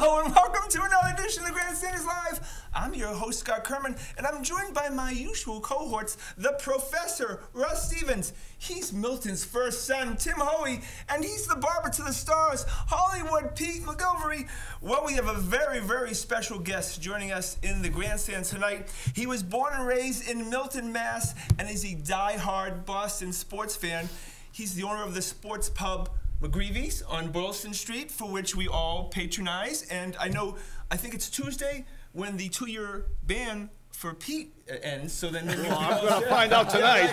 Hello and welcome to another edition of the Grandstanders Live. I'm your host, Scott Kerman, and I'm joined by my usual cohorts, the Professor, Russ Stevens. He's Milton's first son, Tim Hoey, and he's the barber to the stars, Hollywood Pete McGilvery. Well, we have a very, very special guest joining us in the Grandstand tonight. He was born and raised in Milton, Mass, and is a die-hard Boston sports fan. He's the owner of the sports pub McGreevy's on Boylston Street, for which we all patronize. And I think it's Tuesday when the 2-year ban for Pete ends, so then maybe I'm going to find out tonight.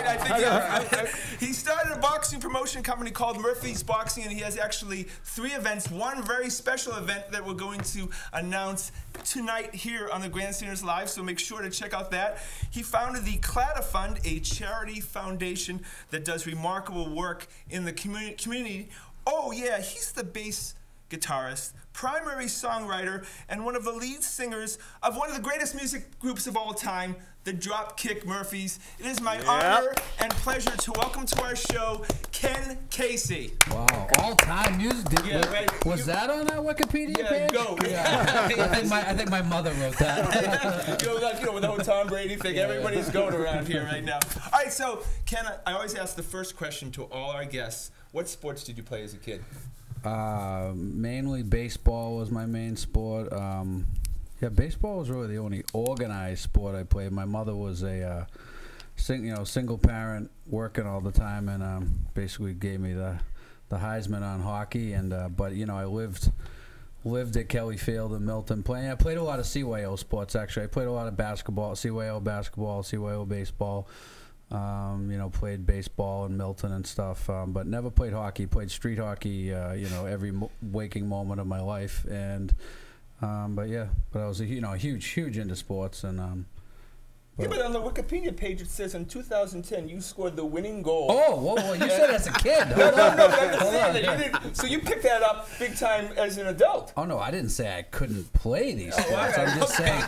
He started a boxing promotion company called Murphy's Boxing, and he has actually 3 events, one very special event that we're going to announce tonight here on the Grandstanders Live, so make sure to check out that. He founded the Clatter Fund, a charity foundation that does remarkable work in the community. Oh yeah, he's the bass guitarist, primary songwriter, and one of the lead singers of one of the greatest music groups of all time, the Dropkick Murphys. It is my honor and pleasure to welcome to our show, Ken Casey. Wow, all-time music. Was that on that Wikipedia page? Go. Yeah. I think my mother wrote that. With the whole Tom Brady thing, everybody's going around here right now. All right, so Ken, I always ask the first question to all our guests. What sports did you play as a kid? Mainly baseball was my main sport. Yeah, baseball was really the only organized sport I played. My mother was a single parent, working all the time, and basically gave me the Heisman on hockey. And but I lived at Kelly Field in Milton playing. I played a lot of CYO sports, actually. I played a lot of basketball, CYO basketball, CYO baseball. Played baseball in Milton and stuff, but never played hockey. Played street hockey, every waking moment of my life. And but I was a huge into sports. And but on the Wikipedia page it says in 2010 you scored the winning goal. Oh, well, you said as a kid. So you picked that up big time as an adult. Oh no, I didn't say I couldn't play these sports. I'm just saying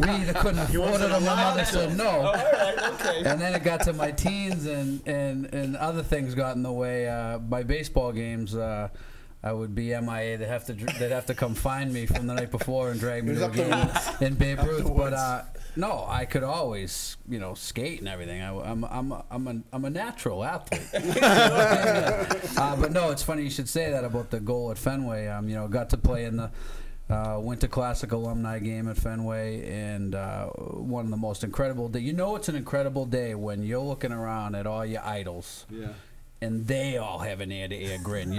we either couldn't afford it or my mother said no. All right, okay. And then it got to my teens and other things got in the way. My baseball games, I would be MIA. They'd have to come find me from the night before and drag me to a game in Babe Ruth. But no, I could always skate and everything. I'm a natural athlete. But no, it's funny you should say that about the goal at Fenway. Got to play in the Winter Classic alumni game at Fenway, and one of the most incredible days. It's an incredible day when you're looking around at all your idols. Yeah. And they all have an ear-to-ear grin,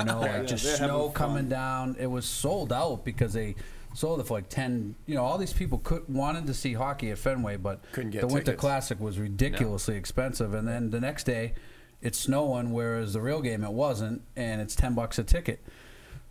just snow coming down. It was sold out because they sold it for like 10. All these people wanted to see hockey at Fenway, but the Winter Classic was ridiculously expensive. And then the next day, it's snowing, whereas the real game it wasn't, and it's $10 a ticket.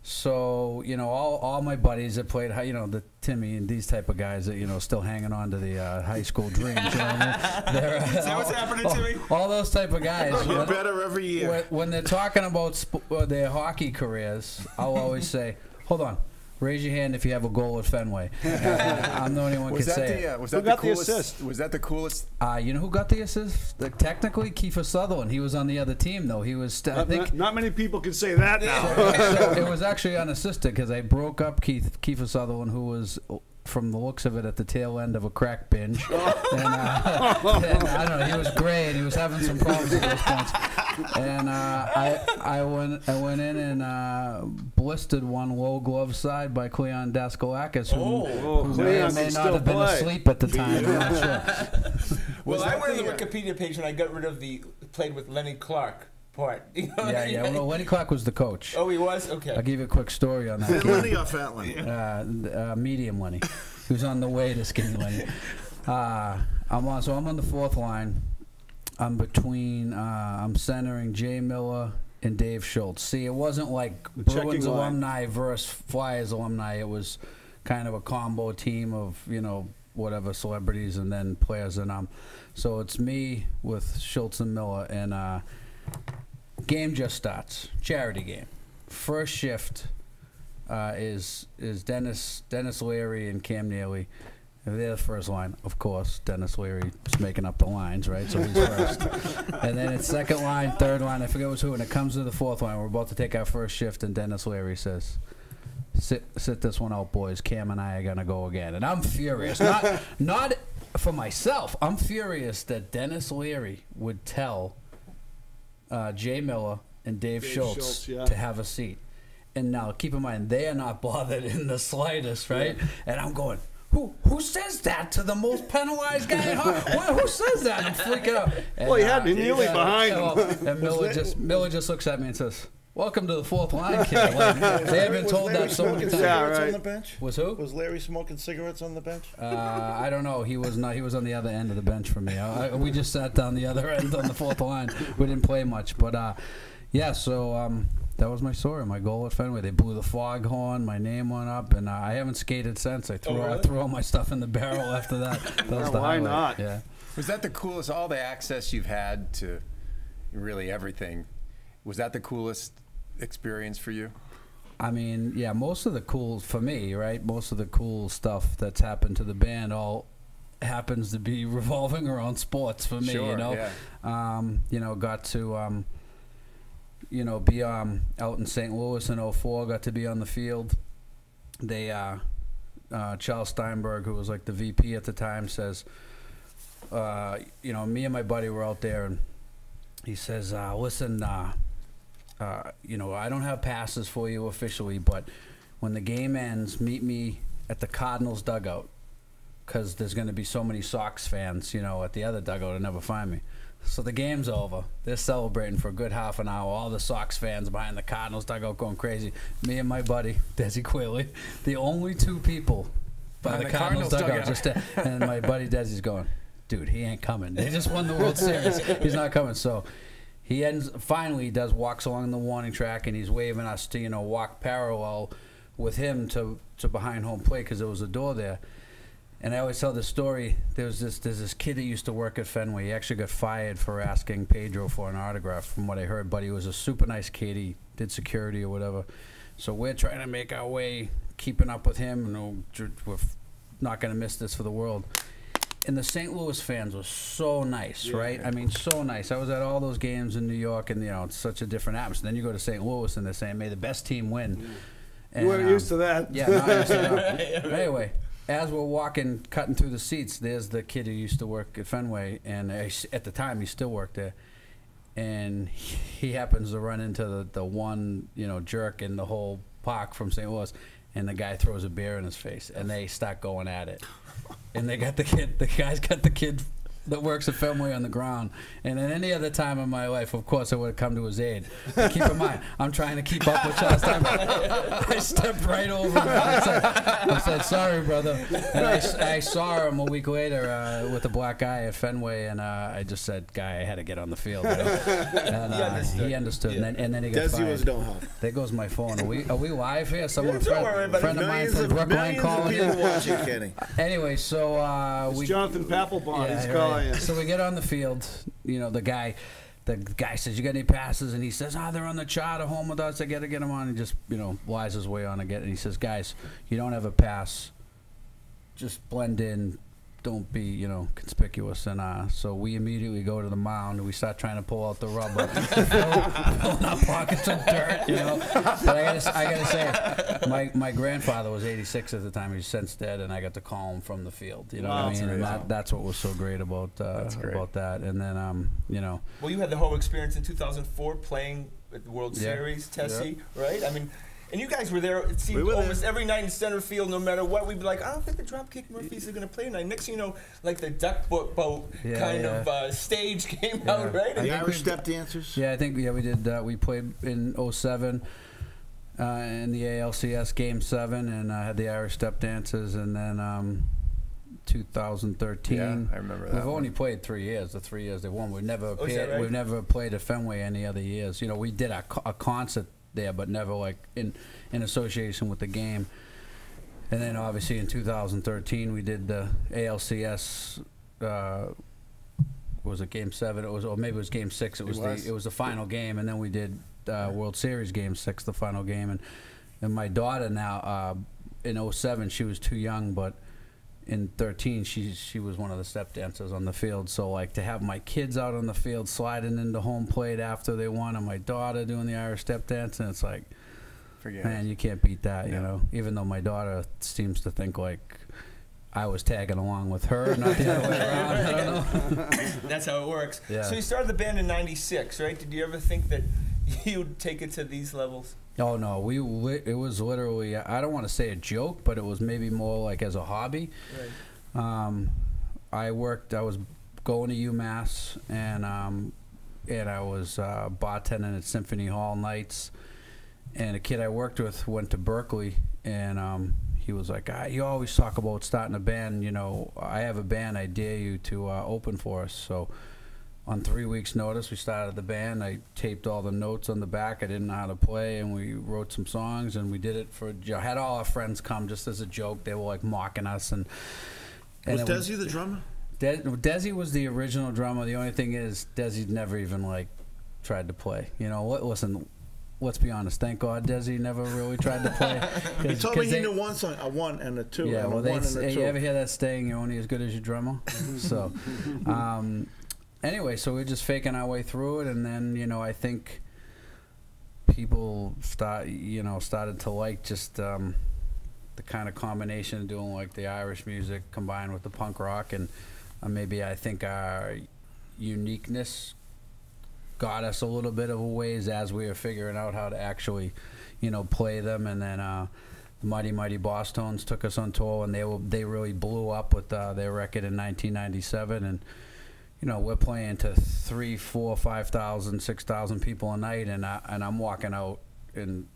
So all my buddies that played, the Timmy and these type of guys that still hanging on to the high school dreams. Is that what's happening, Timmy? All those type of guys. You're better every year. When they're talking about their hockey careers, I'll always say, "Hold on, raise your hand if you have a goal at Fenway." I'm the only one who can say it. Was that the coolest? Assist? Was that the coolest? You know who got the assist? Technically, Kiefer Sutherland. He was on the other team, though. He was. I think not many people can say that now. So it was actually unassisted because I broke up Kiefer Sutherland, who was, from the looks of it, at the tail end of a crack binge. And I don't know, he was great. He was having some problems at those points. And I went in and blistered one low glove side by Cleon Daskalakis, who may not have been asleep at the time. I'm not sure. Well, I went to the Wikipedia page and I got rid of the played with Lenny Clark part. Well, Lenny Clark was the coach. Oh, he was? Okay. I'll give you a quick story on that. Thin Lenny or Fat Lenny? Medium Lenny. He was on the way to Skinny Lenny. I'm on the fourth line. I'm centering Jay Miller and Dave Schultz. See, it wasn't like Bruins alumni versus Flyers alumni. It was kind of a combo team of, whatever celebrities and then players. And so it's me with Schultz and Miller, and game just starts. Charity game. First shift is Dennis Leary and Cam Neely. They're the first line, of course. Dennis Leary is making up the lines, right? So he's first. And then it's second line, third line, I forget who, and it comes to the fourth line. We're about to take our first shift, and Dennis Leary says, sit this one out, boys. Cam and I are gonna go again, and I'm furious. Not for myself. I'm furious that Dennis Leary would tell Jay Miller and Dave Schultz to have a seat. And now, keep in mind, they are not bothered in the slightest, right? Yeah. And I'm going, who says that to the most penalized guy? Who says that? I'm freaking out. And, well, he had me nearly behind him. And Miller just looks at me and says, "Welcome to the fourth line, kid." Like, they have been told that so many times. Cigarettes on the bench? Was who? Was Larry smoking cigarettes on the bench? I don't know. He was not. He was on the other end of the bench for me. We just sat down the other end on the fourth line. We didn't play much, but yeah. So that was my story. My goal at Fenway. They blew the foghorn. My name went up, and I haven't skated since. I threw all my stuff in the barrel after that. That was the why highlight. not? Yeah. Was that the coolest? All the access you've had to really everything. Was that the coolest experience for you? I mean, yeah, most of the cool, for me, right, most of the cool stuff that's happened to the band all happens to be revolving around sports for me, sure, you know. Yeah. You know, got to, you know, be out in St. Louis in '04, got to be on the field. They, Charles Steinberg, who was like the VP at the time, says, you know, me and my buddy were out there, and he says, listen, you know, I don't have passes for you officially, but when the game ends, meet me at the Cardinals dugout, because there's going to be so many Sox fans, you know, at the other dugout and never find me. So the game's over. They're celebrating for a good half an hour. All the Sox fans behind the Cardinals dugout going crazy. Me and my buddy, Desi Quayle, the only two people by the Cardinals dugout. And my buddy Desi's going, dude, he ain't coming. They just won the World Series. He's not coming. So he finally walks along the warning track, and he's waving us to, you know, walk parallel with him to behind home plate, because there was a door there. And I always tell this story. There's this kid that used to work at Fenway. He actually got fired for asking Pedro for an autograph, from what I heard. But he was a super nice kid. He did security or whatever. So we're trying to make our way, keeping up with him. You know, we're not going to miss this for the world. And the St. Louis fans were so nice, right? I mean, so nice. I was at all those games in New York, and, you know, it's such a different atmosphere. Then you go to St. Louis, and they're saying, may the best team win. And, You weren't used to that. Yeah, not used to that. Anyway, as we're cutting through the seats, there's the kid who used to work at Fenway, and at the time he still worked there. And he happens to run into the one, you know, jerk in the whole park from St. Louis, and the guy throws a beer in his face, and they start going at it. And they got the guy's got the kid that works at Fenway on the ground. And at any other time in my life, of course, I would have come to his aid. But keep in mind, I'm trying to keep up with Charles Steinberg. I stepped right over him. I said, sorry, brother. And I saw him a week later with a black eye at Fenway, and I just said, guy, I had to get on the field. You know? And he understood. Yeah. And then he got fired. Was no help. There goes my phone. Are we live here? Someone, friend of mine from Brookline calling in. Watching, Kenny. Anyway, so It's Jonathan Papelbon. He's calling. So we get on the field. You know, the guy says, you got any passes? And he says, they're on the charter home with us. I got to get them on. And just, you know, lies his way on again. And he says, guys, you don't have a pass. Just blend in. Don't be, you know, conspicuous. And so we immediately go to the mound, and we start trying to pull out the rubber, filling our pockets of dirt, you know. But I gotta say, my grandfather was 86 at the time. He's since dead, and I got to call him from the field. You know what I mean? And that's what was so great about that. And then, you know. Well, you had the whole experience in 2004 playing at the World Series, Tessie, right? I mean. And you guys were there, it seemed, almost every night in center field, no matter what. We'd be like, I don't think the Dropkick Murphys are going to play tonight. Next thing you know, like the duck boat kind of stage came out, right? The Irish Step Dancers? Yeah, I think, we did. We played in '07 in the ALCS Game 7, and had the Irish Step Dancers, and then 2013. Yeah, I remember that. We've only played 3 years, the 3 years they won. We've never, right? We've never played at Fenway any other years. You know, we did a concert there, but never like in association with the game. And then obviously in 2013 we did the ALCS. Was it Game 7? Or maybe it was Game 6. It was the final game, and then we did World Series Game 6, the final game. And my daughter now in '07 she was too young, but in 13 she was one of the step dancers on the field. So like to have my kids out on the field sliding into home plate after they won, and my daughter doing the Irish step dance, and it's like Forget Man, it. you can't beat that, you No. know. Even though my daughter seems to think like I was tagging along with her, not the other way around. I don't know. That's how it works. Yeah. So you started the band in '96, right? Did you ever think that you'd take it to these levels? Oh no, it was literally, I don't want to say a joke, but it was maybe more like as a hobby. Right. I was going to UMass, and I was bartending at Symphony Hall nights, and a kid I worked with went to Berkeley, and he was like, you always talk about starting a band, you know, I have a band, I dare you to open for us. So on 3 weeks' notice, we started the band. I taped all the notes on the back. I didn't know how to play, and we wrote some songs, and we did it for, had all our friends come just as a joke. They were like mocking us. And Was Desi the drummer? Desi was the original drummer. The only thing is, Desi never even like tried to play. You know, listen, let's be honest. Thank God Desi never really tried to play. He told me he knew one song, a 1 and a 2. Yeah, and well, a 1 and a 2. you ever hear that saying, you're only as good as your drummer? So, anyway, so we're just faking our way through it, and then, you know, I think people started to like just the kind of combination of doing like the Irish music combined with the punk rock, and maybe I think our uniqueness got us a little bit of a ways as we were figuring out how to actually, you know, play them. And then the Mighty Mighty Boss Tones took us on tour, and they really blew up with their record in 1997. And you know, we're playing to 3,000, 4,000, 5,000, 6,000 people a night, and I'm walking out and,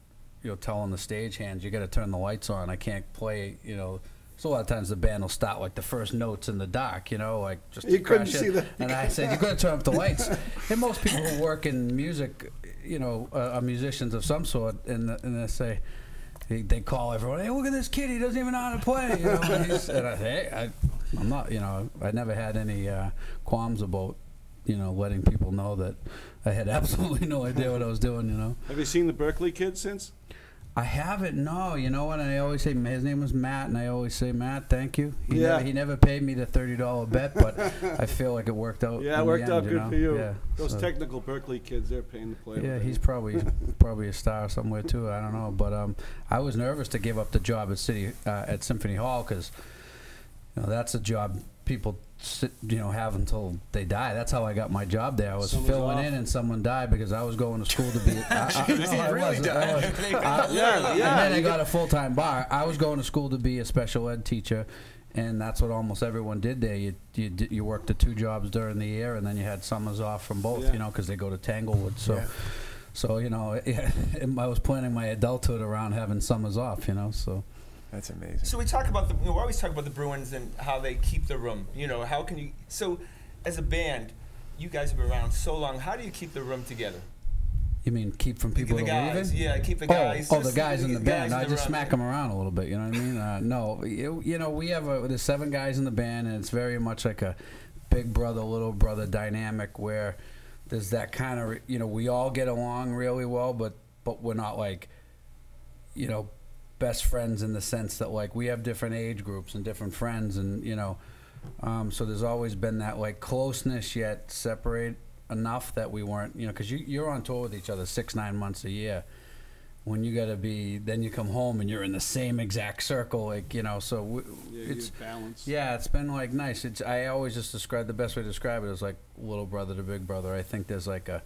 you know, telling the stagehands, you got to turn the lights on. I can't play, you know. So a lot of times the band will start like the first notes in the dark, you know, like just You couldn't crash see it. that. And I said, you got to turn up the lights. And most people who work in music, you know, are musicians of some sort, and they say, they call everyone, hey, look at this kid, he doesn't even know how to play. You know, and I say, hey, I'm not, you know, I never had any qualms about, you know, letting people know that I had absolutely no idea what I was doing, you know. Have you seen the Berkeley kid since? I haven't, no. You know what? And I always say, his name was Matt, and I always say, Matt, thank you. He never paid me the $30 bet, but I feel like it worked out. Yeah, it in worked the out end, good for you. Yeah, Those so- technical Berkeley kids, they're paying to play. Yeah, with he's it. probably a star somewhere too. I don't know, but I was nervous to give up the job at Symphony Hall, because, you know, that's a job people have until they die. That's how I got my job there. I was Someone's filling off. in, and someone died because I was going to school to be. I really died. And then I got a full-time bar. I was going to school to be a special ed teacher, and that's what almost everyone did there. You worked the 2 jobs during the year, and then you had summers off from both. Yeah. You know, because they go to Tanglewood. So. Yeah. So, you know, I was planning my adulthood around having summers off, you know, so. That's amazing. So we talk about we always talk about the Bruins and how they keep the room. You know, how can you? So, as a band, you guys have been around so long. How do you keep the room together? You mean keep from people the that guys, leaving? yeah, keep the guys. Oh, the just guys in the band. I just room. smack them around a little bit, you know what I mean? No, you know, we have there's 7 guys in the band, and it's very much like a big brother, little brother dynamic, where there's that kind of, you know, we all get along really well, but we're not like, you know, best friends in the sense that, like, we have different age groups and different friends, and, you know, so there's always been that, like, closeness yet separate enough that we weren't, you know, because you're on tour with each other 6-9 months a year. When you got to be, then you come home and you're in the same exact circle, like, you know, so it's balance. yeah, it's been like nice. I always just describe, the best way to describe it is like little brother to big brother. I think there's like a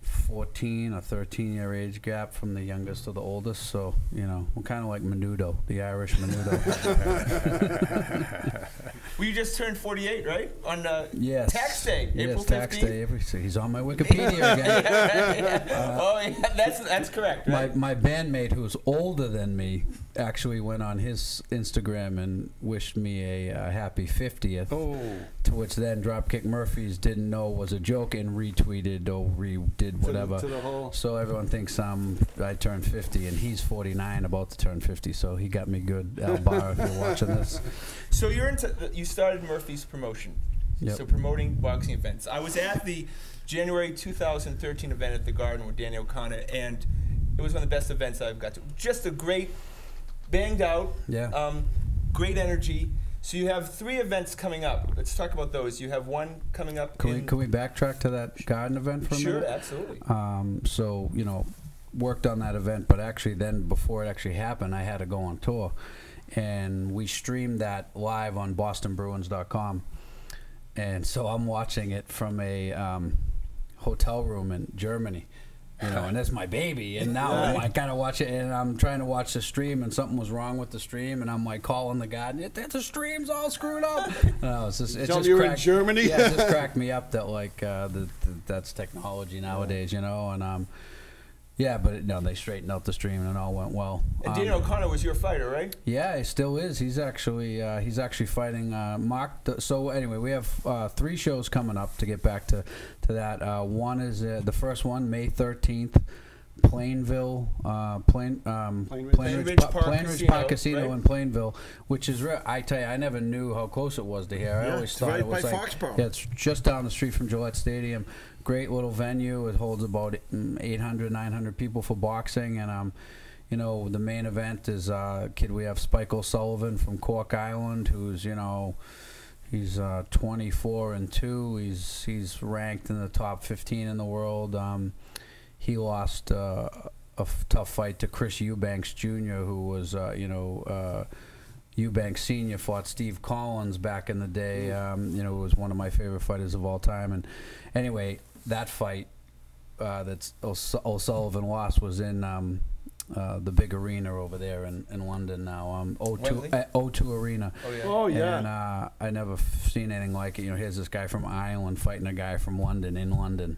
14 or 13-year age gap from the youngest to the oldest, so, you know, we're kind of like Menudo, the Irish Menudo. Well, you just turned 48, right? On Yes. tax day, Yes, April 15th. tax day. He's on my Wikipedia again. Oh, yeah, that's correct, right? My bandmate, who's older than me, actually went on his Instagram and wished me a happy 50th. Oh. To which then Dropkick Murphys didn't know was a joke and retweeted or redid whatever. To the whole. So everyone thinks I turned 50, and he's 49, about to turn 50. So he got me good. Al Barr, if you're watching this. So you started Murphy's promotion. Yep. So promoting boxing events. I was at the January 2013 event at the Garden with Danny O'Connor, and it was one of the best events I've got to. Just a great, banged out, great energy. So you have 3 events coming up. Let's talk about those. You have one coming up. Can we backtrack to that Garden event for a minute? Sure, absolutely. So, you know, worked on that event, but actually then before it actually happened, I had to go on tour, and we streamed that live on BostonBruins.com, and so I'm watching it from a hotel room in Germany. And that's my baby. And now I'm like, gotta watch it. And I'm trying to watch the stream, and something was wrong with the stream. And I'm like calling the guy, and the stream's all screwed up. It's just you're in Germany? Yeah, it just cracked me up that like that's technology nowadays, And yeah, but no, they straightened out the stream, and it all went well. And Dean O'Connor was your fighter, right? Yeah, he still is. He's actually fighting Mark. So anyway, we have 3 shows coming up to get back to that. One is the first one, May 13th, Plainville, Plainridge Park Casino right? in Plainville, which is I tell you, I never knew how close it was to here. I always thought right it was by like Foxborough. Yeah, it's just down the street from Gillette Stadium. Great little venue. It holds about 800, 900 people for boxing, and the main event is kid. We have Spike O'Sullivan from Cork Island, who's he's 24-2. He's ranked in the top 15 in the world. He lost a tough fight to Chris Eubanks Jr., who was Eubanks Sr. fought Steve Collins back in the day. Who was one of my favorite fighters of all time. And anyway, that fight that O'Sullivan lost was in the big arena over there in London now, O2 Arena. Oh yeah. And I never seen anything like it. Here's this guy from Ireland fighting a guy from London in London,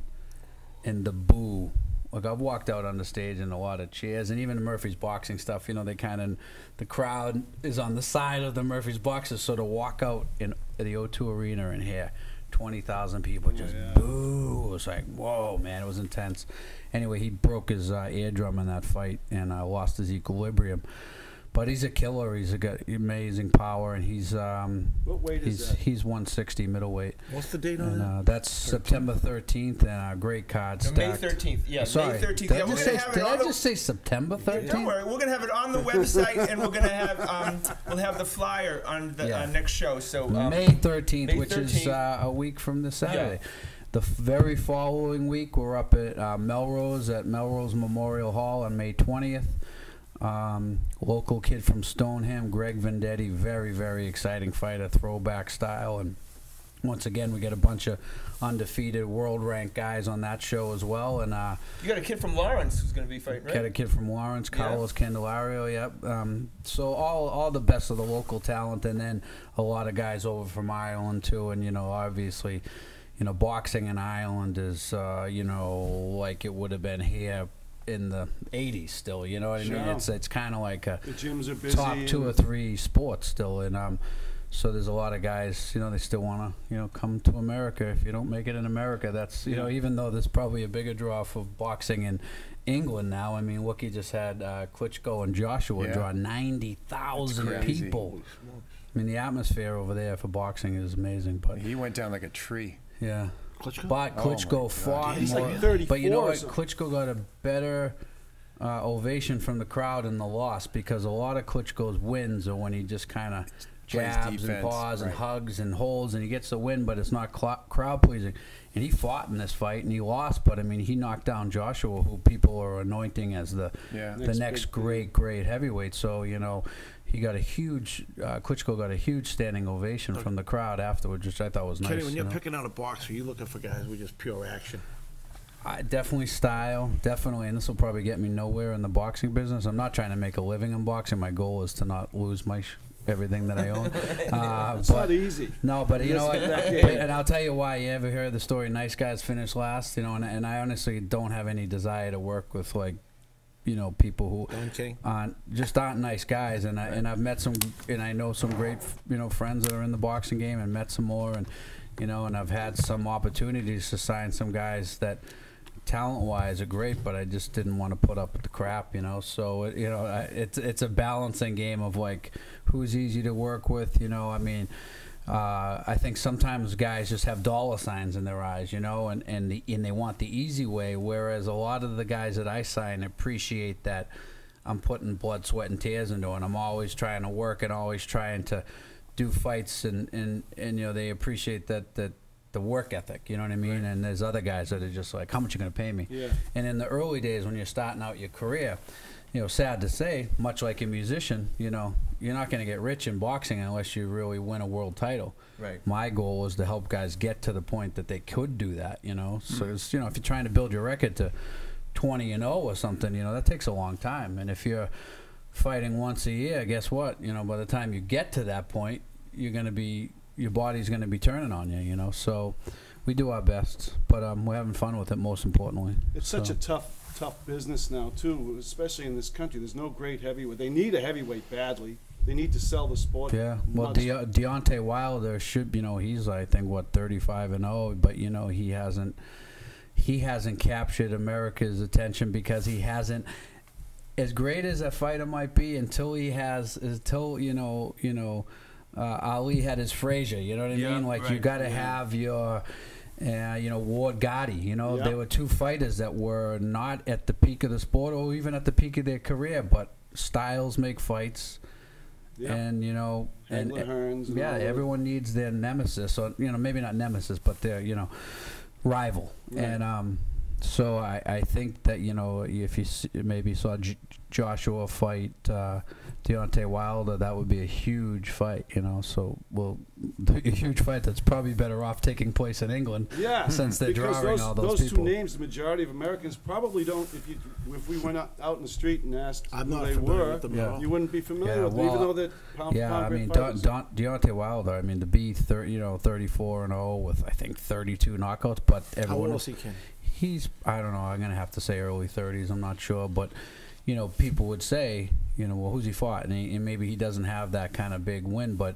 and the boo. Like, I've walked out on the stage and a lot of cheers, and even Murphy's boxing stuff. The crowd is on the side of the Murphy's boxes, so to walk out in the O2 Arena and hear 20,000 people just boo. It was like, whoa, man, it was intense. Anyway, he broke his eardrum in that fight and lost his equilibrium. But he's a killer. He's got amazing power, and he's what weight is that? He's 160 middleweight. What's the date on that? That's September 13th, and a great card No, May stacked. 13th. Yeah, Sorry, May 13th. Did Yeah, I just say September 13th? Don't worry, we're gonna have it on the website, and we're gonna have we'll have the flyer on the next show. So May 13th, May which is 13th. a week from this Saturday. The very following week, we're up at Melrose Memorial Hall on May 20th. Local kid from Stoneham, Greg Vendetti, very, very exciting fighter, throwback style. And once again, we get a bunch of undefeated world-ranked guys on that show as well. And you got a kid from Lawrence who's going to be fighting, right? Got a kid from Lawrence, Carlos Candelario, yep. So all the best of the local talent, and then a lot of guys over from Ireland too. And obviously, boxing in Ireland is like it would have been here in the 80s still, you know what I mean? It's kind of like a the gyms are busy, top 2 or 3 sports still, and so there's a lot of guys, they still want to, come to America. If you don't make it in America, that's, even though there's probably a bigger draw for boxing in England now. I mean, look, he just had Klitschko and Joshua draw 90,000 people. I mean, the atmosphere over there for boxing is amazing. But he went down like a tree. Yeah. Klitschko? But Klitschko fought he's more. like 34 but you know or what? something. Klitschko got a better ovation from the crowd in the loss, because a lot of Klitschko's wins are when he just kind of jabs and paws and hugs and holds, and he gets the win, but it's not crowd pleasing. And he fought in this fight and he lost, but I mean, he knocked down Joshua, who people are anointing as the next great heavyweight. So he got a huge Klitschko got a huge standing ovation from the crowd afterwards, which I thought was nice. Kenny, when you're picking out a boxer, you're looking for guys with just pure action. Definitely style, definitely, and this will probably get me nowhere in the boxing business. I'm not trying to make a living in boxing. My goal is to not lose everything that I own. It's not easy. No, but you know what? And I'll tell you why. You ever heard the story, nice guys finish last? And I honestly don't have any desire to work with, like, people who aren't nice guys. And I've met some, and I know some great, friends that are in the boxing game, and met some more, and and I've had some opportunities to sign some guys that talent-wise are great, but I just didn't want to put up with the crap, So it's a balancing game of like who's easy to work with, I mean, I think sometimes guys just have dollar signs in their eyes, and they want the easy way, whereas a lot of the guys that I sign appreciate that I'm putting blood, sweat, and tears into it. And I'm always trying to work and always trying to do fights, and they appreciate that the work ethic, you know what I mean? And there's other guys that are just like, how much you going to pay me? Yeah. And in the early days when you're starting out your career, you know, sad to say, much like a musician, you know, you're not going to get rich in boxing unless you really win a world title. Right. My goal was to help guys get to the point that they could do that, you know. So, it's, you know, if you're trying to build your record to 20-0 or something, you know, that takes a long time. And if you're fighting once a year, guess what? You know, by the time you get to that point, you're going to be, your body's going to be turning on you, you know. So we do our best, but we're having fun with it, most importantly. It's such a tough business now, too, especially in this country. There's no great heavyweight. They need a heavyweight badly. They need to sell the sport. Yeah, well, Deontay Wilder should, you know, he's, I think, what, 35-0, but, you know, he hasn't captured America's attention because he hasn't, as great as a fighter might be, until Ali had his Frazier, you know what I mean? Like, right, you got to have your, you know, Ward Gotti, you know, they were two fighters that were not at the peak of the sport or even at the peak of their career, but styles make fights. Yeah. And, you know, Hearns and yeah, all everyone needs their nemesis, or, you know, maybe not nemesis, but their, you know, rival. Right. And so I think that, you know, if you maybe saw Joshua fight Deontay Wilder, that would be a huge fight, you know. So, well, a huge fight that's probably better off taking place in England, since they're drawing all those people. Two names, the majority of Americans probably don't. If we went out in the street and asked I'm who not they familiar were, with them at all. you wouldn't be familiar with them, even though they're pound I great mean, fighters. Deontay Wilder, I mean, to be 34-0 with, I think, 32 knockouts, but How everyone old is he, Ken? he's, I don't know, I'm going to have to say early 30s, I'm not sure, but, you know, people would say, you know, well, who's he fought? And maybe he doesn't have that kind of big win, but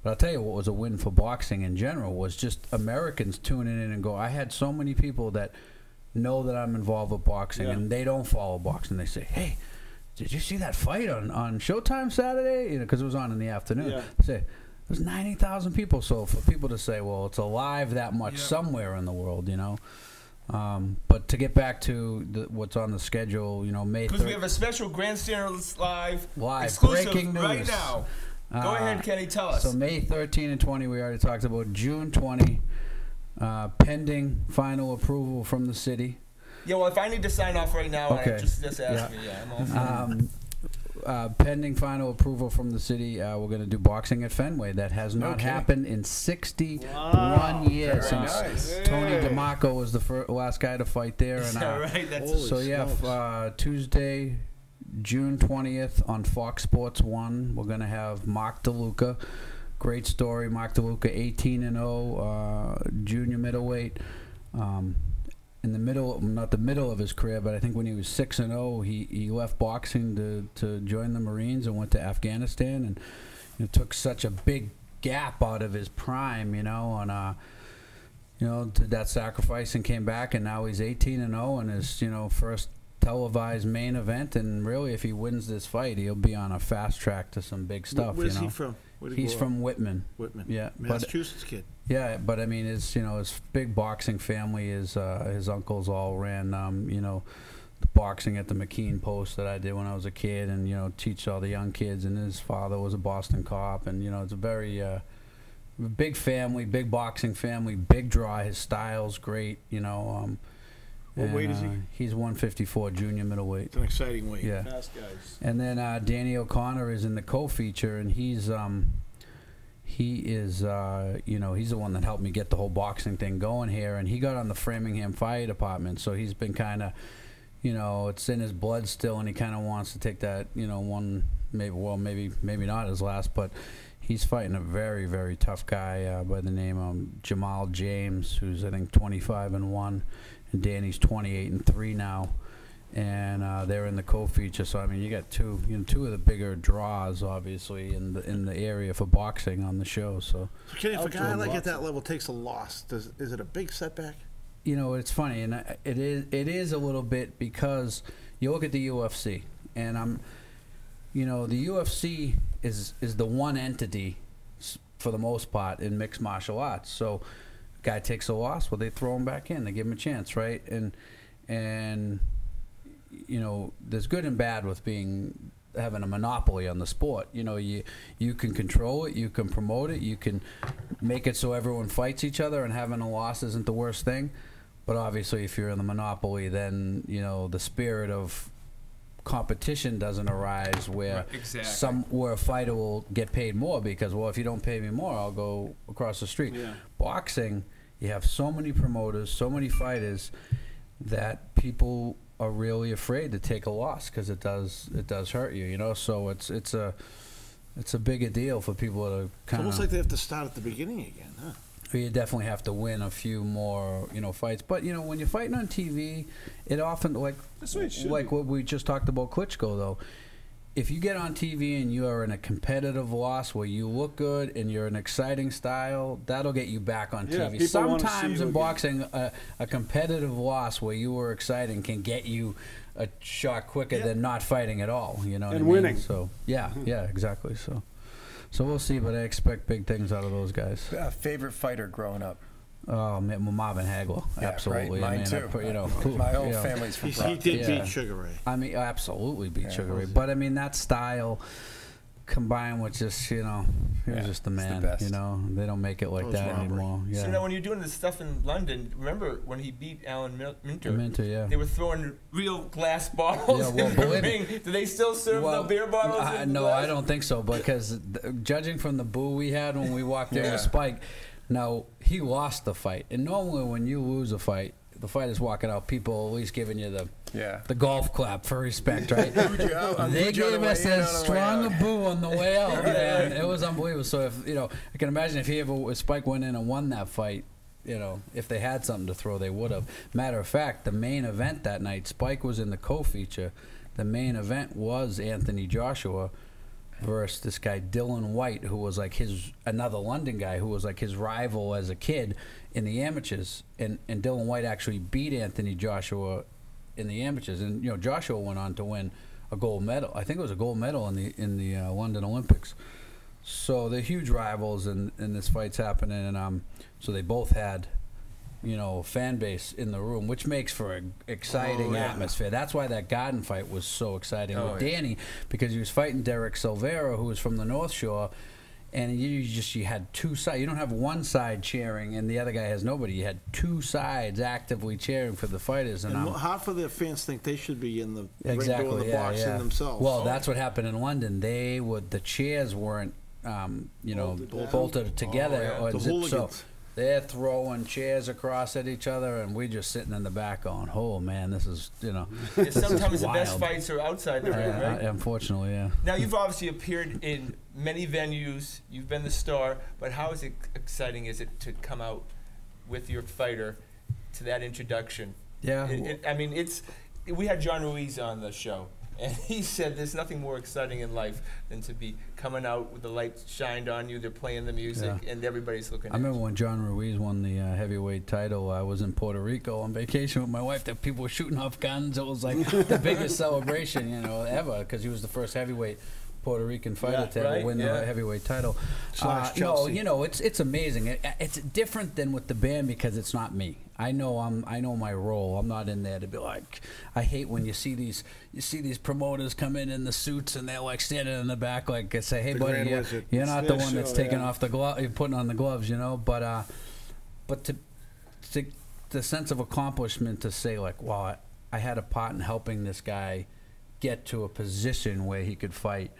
I'll tell you what was a win for boxing in general was just Americans tuning in and go, I had so many people that know that I'm involved with boxing, and they don't follow boxing. They say, hey, did you see that fight on Showtime Saturday? You know, because it was on in the afternoon. They say, there's 90,000 people. So for people to say, well, it's alive that much somewhere in the world, you know. But to get back to what's on the schedule, you know, May 3rd. Because we have a special Grandstanders live exclusive breaking news right news. now. Go ahead, Kenny, tell us. So May 13 and 20, we already talked about. June 20, pending final approval from the city. Yeah, well, if I need to sign off right now, just ask me. Yeah, I'm all pending final approval from the city, we're going to do boxing at Fenway. That has not happened in 61 years. Very Since nice. Tony DeMarco was the last guy to fight there. Is And, that right? That's so, yeah, Tuesday, June 20th on Fox Sports 1, we're going to have Mark DeLuca. Great story. Mark DeLuca, 18-0, junior middleweight. In the middle, not the middle of his career, but I think when he was 6-0, he left boxing to join the Marines and went to Afghanistan, and took such a big gap out of his prime, you know, and did that sacrifice and came back, and now he's 18-0 and his first televised main event, and really, if he wins this fight, he'll be on a fast track to some big stuff. Where's he from? He's from Whitman. Whitman. Yeah, Massachusetts kid. Yeah, but I mean, his big boxing family. His uncles all ran the boxing at the McKean Post that I did when I was a kid, and teach all the young kids. And his father was a Boston cop, and it's a very big family, big boxing family, big draw. His style's great, What weight is he? He's 154, junior middleweight. It's an exciting weight. Yeah. Fast guys. And then Danny O'Connor is in the co-feature, and he's the one that helped me get the whole boxing thing going here, and he got on the Framingham Fire Department, so he's been kind of, it's in his blood still, and he kind of wants to take that, one, maybe not his last, but he's fighting a very, very tough guy by the name of Jamal James, who's I think 25-1. And Danny's 28-3 now, and they're in the co-feature. So I mean, you got two of the bigger draws, obviously, in the area for boxing on the show. So Kenny, if a guy like at that level takes a loss, is it a big setback? It's funny, and it is a little bit, because you look at the UFC, and the UFC is the one entity for the most part in mixed martial arts. So guy takes a loss, well, they throw him back in, they give him a chance, right? And there's good and bad with being having a monopoly on the sport. You know, you can control it, you can promote it, you can make it so everyone fights each other, and having a loss isn't the worst thing. But obviously, if you're in the monopoly, then you know the spirit of competition doesn't arise where where a fighter will get paid more because, well, if you don't pay me more, I'll go across the street. Yeah. Boxing, you have so many promoters, so many fighters that people are really afraid to take a loss because it does hurt you, you know. So it's a bigger deal for people to It's kind almost like they have to start at the beginning again, huh? you definitely have to win a few more, you know, fights. But you know, when you're fighting on TV, it often That's the way it should like be. what we just talked about Klitschko though. If you get on TV and you are in a competitive loss where you look good and you're an exciting style, that'll get you back on Yeah, TV. people wanna see Sometimes you in again. boxing, a competitive loss where you were exciting can get you a shot quicker than not fighting at all. You know, what And I mean? winning. So yeah, exactly. So we'll see, but I expect big things out of those guys. Favorite fighter growing up? Oh, man, Marvin Hagler, Yeah, absolutely. right. Mine I mean, too. you know, My whole you know, family's from He Bronx. did Yeah. beat Sugar Ray. I mean, absolutely beat Yeah, Sugar Ray. was it? But I mean, that style combined with just, you know, he was Yeah, just the it's the man. best. You know, they don't make it like That was that robbery. anymore. Yeah. So now when you're doing this stuff in London, remember when he beat Alan Minter? Minter, yeah. They were throwing real glass bottles Yeah, well, in the believe me. ring. Do they still serve the beer bottles? in no, glass? I don't think so because judging from the boo we had when we walked in Yeah. with Spike, now he lost the fight. And normally when you lose a fight, the fighter's walking out, people are at least giving you the golf clap for respect, right? They gave us as strong a boo on the way out, man. It was unbelievable. So if you know, I can imagine if Spike went in and won that fight, you know, if they had something to throw, they would have. Matter of fact, the main event that night, Spike was in the co-feature. The main event was Anthony Joshua versus this guy Dylan White, who was like another London guy who was like his rival as a kid in the amateurs, and Dylan White actually beat Anthony Joshua in the amateurs, and you know Joshua went on to win a gold medal. I think it was a gold medal in the London Olympics. So they're huge rivals, and this fight's happening, and so they both had, you know, fan base in the room, which makes for an exciting atmosphere. That's why that Garden fight was so exciting with Danny, because he was fighting Derek Silveira, who was from the North Shore, and you had two sides. You don't have one side cheering and the other guy has nobody. You had two sides actively cheering for the fighters, and half of their fans think they should be in the ring exactly doing the boxing themselves. Well, that's what happened in London. The chairs weren't, you know, bolted together. Or The so hooligans. they're throwing chairs across at each other, and we just sitting in the back going, "Oh man, this is, you know." Yeah, sometimes the best wild. fights are outside the ring, right? Unfortunately, yeah. Now you've obviously appeared in many venues. You've been the star, but how exciting is it to come out with your fighter to that introduction? Yeah. I mean, we had John Ruiz on the show, and he said there's nothing more exciting in life than to be coming out with the light shined on you. They're playing the music, and everybody's looking. I remember when John Ruiz won the heavyweight title. I was in Puerto Rico on vacation with my wife. That people were shooting off guns. It was like the biggest celebration, you know, ever, because he was the first heavyweight Puerto Rican fighter to ever win the heavyweight title. No, you know, it's amazing. It's different than with the band because it's not me. I know my role. I'm not in there to be like. I hate when you see these promoters come in the suits and they're like standing in the back like say, hey buddy, you're not the one that's taking off the glove, you're putting on the gloves, you know. But to the sense of accomplishment to say like, wow, I had a part in helping this guy get to a position where he could fight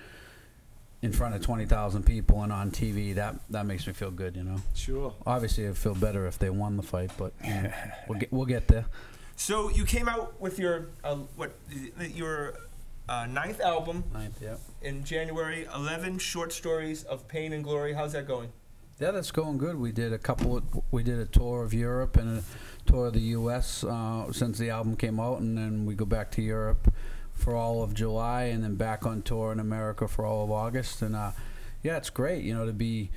in front of 20,000 people and on TV, that makes me feel good, you know. Sure. Obviously, I'd feel better if they won the fight, but you know, we'll get there. So you came out with your ninth album in January. 11 short stories of pain and glory. How's that going? Yeah, that's going good. We did a tour of Europe and a tour of the U.S. Since the album came out, and then we go back to Europe for all of July, and then back on tour in America for all of August. And yeah, it's great, you know, to be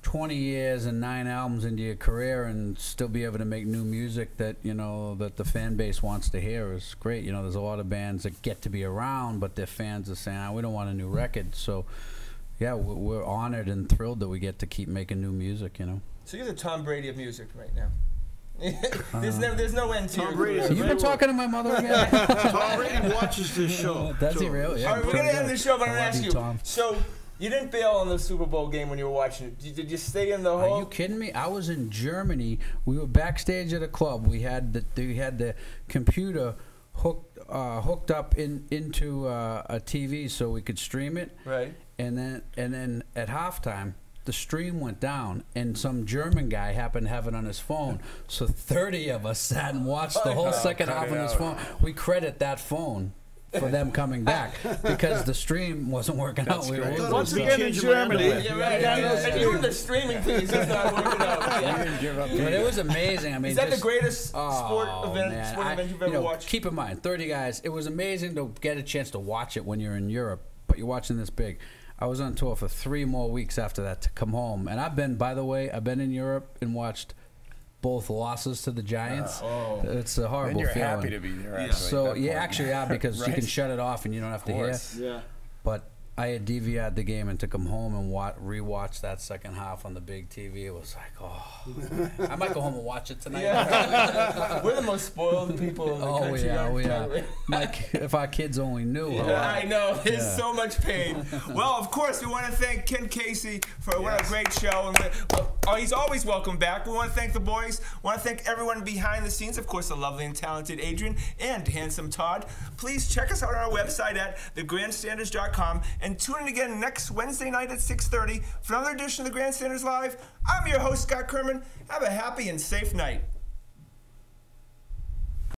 20 years and 9 albums into your career and still be able to make new music that, you know, that the fan base wants to hear is great. You know, there's a lot of bands that get to be around, but their fans are saying, we don't want a new record. So yeah, we're honored and thrilled that we get to keep making new music, you know. So you're the Tom Brady of music right now. there's no end to your Brady. career. You've been talking to my mother again? Tom Brady watches this show. Does he too. really? Yeah, All right, we're gonna end the show, but I'm I gonna love ask you. Tom. So you didn't bail on the Super Bowl game when you were watching it. Did you stay in the Are hole? you kidding me? I was in Germany. We were backstage at a club. We had the computer hooked up into a TV so we could stream it. Right. And then at halftime, the stream went down, and some German guy happened to have it on his phone. So 30 of us sat and watched the whole second half on his phone. We credit that phone for them coming back because the stream wasn't working out. We were losing. Once again in Germany. Yeah, right. And you were the streaming piece. It's not working out. Yeah. But it was amazing. I mean, Is that the just- greatest Oh, sport event you've ever watched? Keep in mind, 30 guys. It was amazing to get a chance to watch it when you're in Europe, but you're watching this big. I was on tour for 3 more weeks after that to come home, and I've been in Europe and watched both losses to the Giants. It's a horrible And you're feeling. happy to be there. Actually, So at that yeah, point. actually, yeah, because you Right. can shut it off and you don't have to hear. course. Yeah. But I had DVR'd the game and took them home and rewatched that second half on the big TV. It was like, I might go home and watch it tonight. Yeah. We're the most spoiled people in the Oh country. yeah, aren't we we? are. Like if our kids only knew. Yeah, I know. There's Yeah. so much pain. Well, of course, we want to thank Ken Casey for what a great show. And he's always welcome back. We want to thank the boys. We want to thank everyone behind the scenes. Of course, the lovely and talented Adrian and handsome Todd. Please check us out on our website at thegrandstanders.com and tune in again next Wednesday night at 6:30 for another edition of the Grandstanders Live. I'm your host, Scott Kerman. Have a happy and safe night.